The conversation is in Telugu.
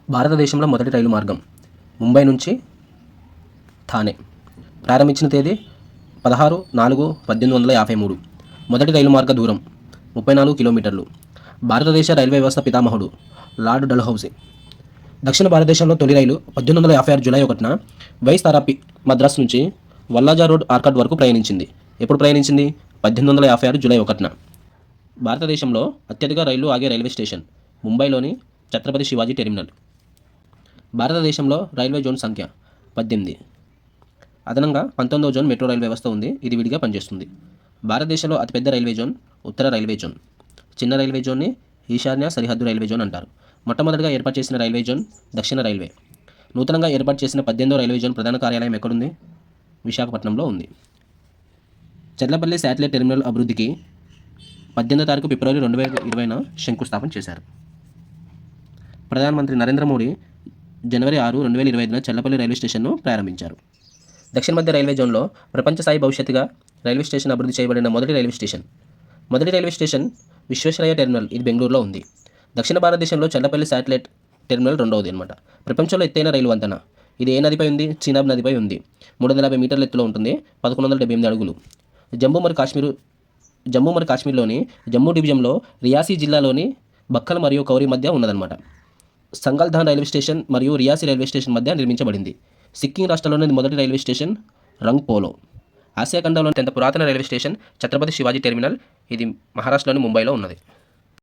భారతదేశంలో మొదటి రైలు మార్గం ముంబై నుంచి థానే. ప్రారంభించిన తేదీ 16/4/1853. మొదటి రైలు మార్గ దూరం 34 కిలోమీటర్లు. భారతదేశ రైల్వే వ్యవస్థ పితామహుడు లార్డ్ డల్హౌసీ. దక్షిణ భారతదేశంలో తొలి రైలు 1856 జూలై 1న వైస్-తారాపి మద్రాస్ నుంచి వల్లాజా రోడ్ ఆర్కాట్ వరకు ప్రయాణించింది. ఎప్పుడు ప్రయాణించింది? 1856 జూలై 1న. భారతదేశంలో అత్యధిక రైళ్లు ఆగే రైల్వే స్టేషన్ ముంబైలోని ఛత్రపతి శివాజీ టెర్మినల్. భారతదేశంలో రైల్వే జోన్ సంఖ్య 18. అదనంగా 19వ జోన్ మెట్రో రైలు వ్యవస్థ ఉంది. ఇది విడిగా పనిచేస్తుంది. భారతదేశంలో అతిపెద్ద రైల్వే జోన్ ఉత్తర రైల్వే జోన్. చిన్న రైల్వే జోన్ని ఈశాన్య సరిహద్దు రైల్వే జోన్ అంటారు. మొట్టమొదటిగా ఏర్పాటు చేసిన రైల్వే జోన్ దక్షిణ రైల్వే. నూతనంగా ఏర్పాటు చేసిన 18వ రైల్వే జోన్ ప్రధాన కార్యాలయం ఎక్కడుంది? విశాఖపట్నంలో ఉంది. చర్లపల్లి శాటిలైట్ టెర్మినల్ అభివృద్ధికి 18వ తారీఖు ఫిబ్రవరి 2020న శంకుస్థాపన చేశారు. ప్రధానమంత్రి నరేంద్ర మోడీ జనవరి 6, 2025న చర్లపల్లి రైల్వే స్టేషన్ను ప్రారంభించారు. దక్షిణ మధ్య రైల్వే జోన్లో ప్రపంచ స్థాయి భవిష్యత్తుగా రైల్వే స్టేషన్ అభివృద్ధి చేయబడిన మొదటి రైల్వే స్టేషన్. మొదటి రైల్వే స్టేషన్ విశ్వేశ్వరయ్య టెర్మినల్. ఇది బెంగళూరులో ఉంది. దక్షిణ భారతదేశంలో చర్లపల్లి శాటిలైట్ టెర్మినల్ రెండవది అనమాట. ప్రపంచంలో ఎత్తైన రైలు వంతెన. ఇది ఏ నదిపై ఉంది? చీనాబ్ నదిపై ఉంది. 350 మీటర్ల ఎత్తులో ఉంటుంది. 1178 అడుగులు. జమ్మూ మరియు కాశ్మీర్లోని జమ్మూ డివిజన్లో రియాసీ జిల్లాలోని బక్కల్ మరియు కౌరీ మధ్య ఉన్నదన్నమాట. సంగల్ధాన్ రైల్వే స్టేషన్ మరియు రియాసీ రైల్వే స్టేషన్ మధ్య నిర్మించబడింది. సిక్కిం రాష్ట్రంలోని మొదటి రైల్వే స్టేషన్ రంగ్పోలో. ఆసియా ఖండంలోని అత్యంత పురాతన railway station Chhatrapati Shivaji terminal. ఇది మహారాష్ట్రలోని ముంబైలో ఉన్నది.